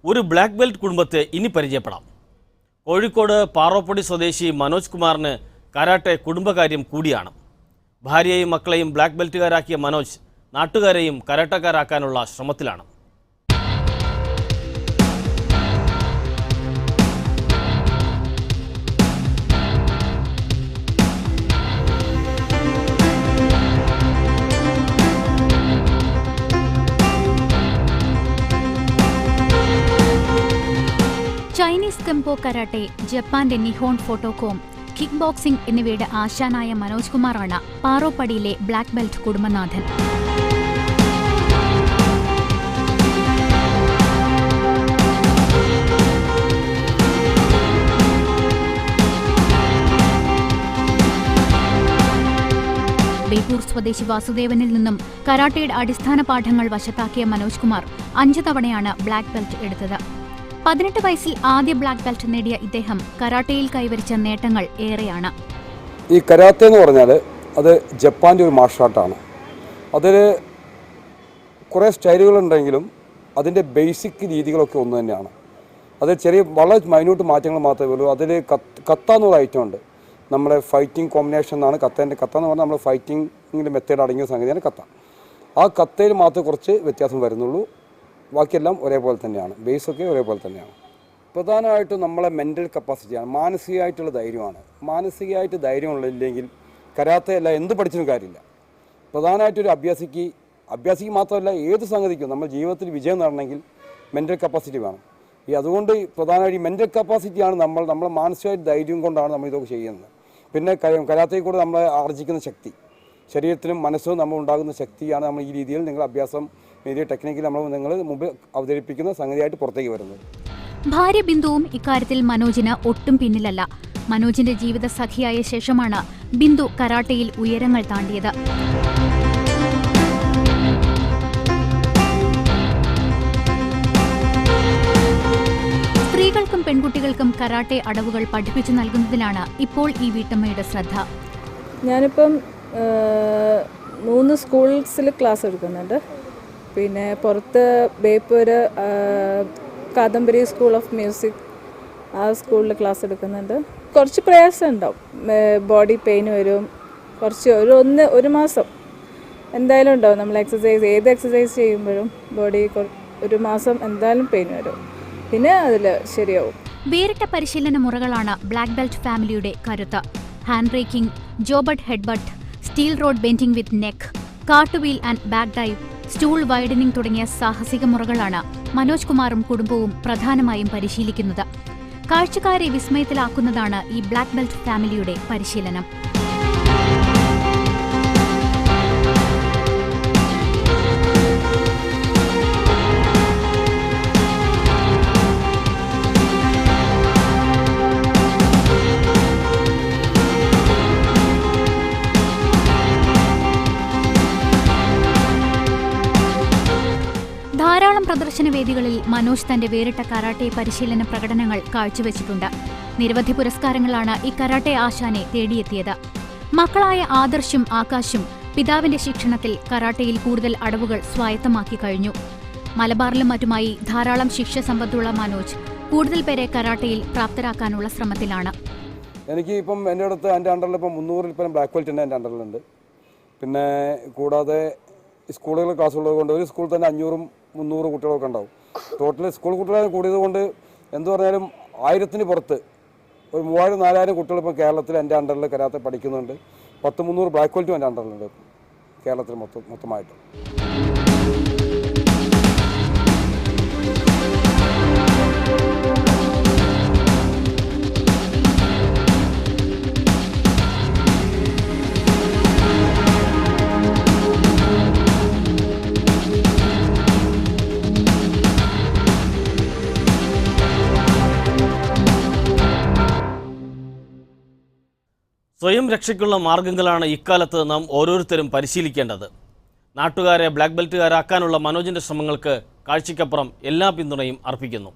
ഒരു black belt കുടുംബത്തെ ഇനി പരിചയപ്പെടാം. കോഴിക്കോട് പാറോപ്പടി സ്വദേശി മനോജ് കുമാറിന് കരാട്ടെ കുടുംബകാര്യം കൂടിയാണ്. ഭാര്യയെയും മക്കളെയും ബ്ലാക്ക് ബെൽറ്റുകാരാക്കിയ മനോജ് നാട്ടുകാരെയും കരാട്ടക്കാരാക്കാനുള്ള ശ്രമത്തിലാണ്. ചൈനീസ് കെംപോ കരാട്ടെ, ജപ്പാന്റെ നിഹോൺ ഫോട്ടോകോം, കിക്ക് ബോക്സിംഗ് എന്നിവയുടെ ആശാനായ മനോജ് കുമാറാണ് പാറോപ്പടിയിലെ ബ്ലാക്ക് ബെൽറ്റ് കുടുംബനാഥൻ. ബേപ്പൂർ സ്വദേശി വാസുദേവനിൽ നിന്നും കരാട്ടയുടെ അടിസ്ഥാന പാഠങ്ങൾ വശത്താക്കിയ മനോജ് കുമാർ 5 തവണയാണ് ബ്ലാക്ക് ബെൽറ്റ് എടുത്തത്. 18 വയസ്സിൽ ആദ്യ ബ്ലാക്ക് ബെൽറ്റ് നേടിയ ഇദ്ദേഹം കരാട്ടയിൽ കൈവരിച്ച നേട്ടങ്ങൾ ഏറെയാണ്. ഈ കരാട്ടെ എന്ന് പറഞ്ഞാൽ അത് ജപ്പാൻ്റെ ഒരു മാർഷൽ ആർട്ടാണ്. അതിൽ കുറേ സ്റ്റൈലുകളുണ്ടെങ്കിലും അതിൻ്റെ ബേസിക് രീതികളൊക്കെ ഒന്ന് തന്നെയാണ്. അത് വളരെ മൈന്യൂട്ട് മാറ്റങ്ങൾ മാത്രമേ ഉള്ളൂ. അതിൽ കത്ത എന്നൊരു ഐറ്റം ഉണ്ട്. നമ്മുടെ ഫൈറ്റിംഗ് കോമ്പിനേഷൻ എന്നാണ് കത്ത എന്ന് പറഞ്ഞാൽ നമ്മൾ ഫൈറ്റിങ്ങിൻ്റെ മെത്തേഡ് അടങ്ങിയ സംഗതിയാണ് കത്ത. ആ കത്തയിൽ മാത്രമേ കുറച്ച് വ്യത്യാസം വരുന്നുള്ളൂ. ബാക്കിയെല്ലാം ഒരേപോലെ തന്നെയാണ്, ബേസൊക്കെ ഒരേപോലെ തന്നെയാണ്. പ്രധാനമായിട്ടും നമ്മളെ മെൻ്റൽ കപ്പാസിറ്റിയാണ്, മാനസികമായിട്ടുള്ള ധൈര്യമാണ്. മാനസികമായിട്ട് ധൈര്യമുള്ളില്ലെങ്കിൽ കരാത്തെ അല്ല എന്ത് പഠിച്ചിട്ടും കാര്യമില്ല. പ്രധാനമായിട്ടൊരു അഭ്യാസിക്ക് മാത്രമല്ല ഏത് സംഗതിക്കും നമ്മൾ ജീവിതത്തിൽ വിജയം നേടണമെങ്കിൽ മെൻ്റൽ കപ്പാസിറ്റി വേണം. അതുകൊണ്ട് പ്രധാനമായിട്ട് ഈ മെൻ്റൽ കപ്പാസിറ്റിയാണ് നമ്മളെ മാനസികമായിട്ട് ധൈര്യം കൊണ്ടാണ് നമ്മൾ ഇതൊക്കെ ചെയ്യുന്നത്. പിന്നെ കരാത്തയിൽ കൂടെ നമ്മൾ ആർജിക്കുന്ന ശക്തി, ശരീരത്തിനും മനസ്സും നമ്മൾ ഉണ്ടാകുന്ന ശക്തിയാണ് നമ്മൾ ഈ രീതിയിൽ നിങ്ങൾ അഭ്യാസം രീതിയിൽ ടെക്നിക്കിൽ നിങ്ങൾ മുമ്പ് അവതരിപ്പിക്കുന്ന സംഗതിയായിട്ട് പുറത്തേക്ക് വരുന്നത്. ഭാര്യ ബിന്ദുവും ഇക്കാര്യത്തിൽ മനോജിന് ഒട്ടും പിന്നിലല്ല. മനോജിന്റെ ജീവിത സഖിയായ ശേഷമാണ് ബിന്ദു കരാട്ടയിൽ ഉയരങ്ങൾ താണ്ടിയത്. സ്ത്രീകൾക്കും പെൺകുട്ടികൾക്കും കരാട്ടെ അടവുകൾ പഠിപ്പിച്ചു നൽകുന്നതിലാണ് ഇപ്പോൾ ഈ വീട്ടമ്മയുടെ ശ്രദ്ധ. ഞാനിപ്പം 3 സ്കൂൾസിൽ ക്ലാസ് എടുക്കുന്നുണ്ട്. പിന്നെ പുറത്ത് Beypore Kadambari school of music ആ സ്കൂളിൽ ക്ലാസ് എടുക്കുന്നുണ്ട്. കുറച്ച് പ്രയാസം ഉണ്ടാവും, ബോഡി പെയിൻ വരും. ഒരു മാസം എന്തായാലും ഉണ്ടാവും. നമ്മൾ ഏത് എക്സസൈസ് ചെയ്യുമ്പോഴും ബോഡി ഒരു മാസം എന്തായാലും പെയിൻ വരും. പിന്നെ അതിൽ ശരിയാവും. വേറിട്ട പരിശീലന മുറകളാണ് ബ്ലാക്ക് ബെൽറ്റ് ഫാമിലിയുടെ കരുത്ത്. ഹാൻഡ് ബ്രേക്കിംഗ്, ജോബട്ട് headbutt, steel rod bending with neck, cartwheel and back dive, stool widening തുടങ്ങിയ സാഹസിക മുറകളാണ് മനോജ് കുമാറും കുടുംബവും പ്രധാനമായും പരിശീലിക്കുന്നത്. കാഴ്ചക്കാരെ വിസ്മയത്തിലാക്കുന്നതാണ് ഈ ബ്ലാക്ക് ബെൽറ്റ് ഫാമിലിയുടെ പരിശീലനം. ധാരാളം പ്രദർശന വേദികളിൽ മനോജ് തന്റെ വേറിട്ട കരാട്ടെ പരിശീലന പ്രകടനങ്ങൾ കാഴ്ചവെച്ചിട്ടുണ്ട്. നിരവധി പുരസ്കാരങ്ങളാണ് ഈ കരാട്ടെ ആശാനെ തേടിയെത്തിയത്. മക്കളായ ആദർശും ആകാശും പിതാവിന്റെ ശിക്ഷണത്തിൽ കരാട്ടയിൽ കൂടുതൽ അടവുകൾ സ്വായത്തമാക്കി കഴിഞ്ഞു. മലബാറിലും മറ്റുമായി ധാരാളം ശിക്ഷ സമ്പത്തുള്ള മനോജ് കൂടുതൽ പേരെ കരാട്ടയിൽ പ്രാപ്തരാക്കാനുള്ള ശ്രമത്തിലാണ്. എനിക്ക് ഇപ്പം എൻ്റെ അടുത്ത് എൻ്റെ അണ്ടറിൽ ഇപ്പം 300-ൽ പരം ബ്ലാക്ക് ബെൽറ്റ് ഉണ്ട് എൻ്റെ അണ്ടറിലുണ്ട്. പിന്നെ കൂടാതെ സ്കൂളുകളിൽ ക്ലാസ് ഉള്ളത് കൊണ്ട് ഒരു സ്കൂളിൽ തന്നെ 500-300 കുട്ടികളൊക്കെ ഉണ്ടാവും. ടോട്ടൽ സ്കൂൾ കുട്ടികളെ കൂടിയത് കൊണ്ട് എന്ത് പറഞ്ഞാലും 1000-ന് പുറത്ത് ഒരു 3000-4000 കുട്ടികൾ ഇപ്പോൾ കേരളത്തിൽ എൻ്റെ അണ്ടറിൽ കരാത്തെ പഠിക്കുന്നുണ്ട്. 10-300 ബ്ലാക്ക് ബെൽറ്റും എൻ്റെ അണ്ടറിലുണ്ട് കേരളത്തിൽ മൊത്തമായിട്ട്. സ്വയം രക്ഷയ്ക്കുള്ള മാർഗങ്ങളാണ് ഇക്കാലത്ത് നാം ഓരോരുത്തരും പരിശീലിക്കേണ്ടത്. നാട്ടുകാരെ ബ്ലാക്ക് ബെൽറ്റുകാരാക്കാനുള്ള മനോജിൻ്റെ ശ്രമങ്ങൾക്ക് കാഴ്ചയ്ക്കപ്പുറം എല്ലാ പിന്തുണയും അർപ്പിക്കുന്നു.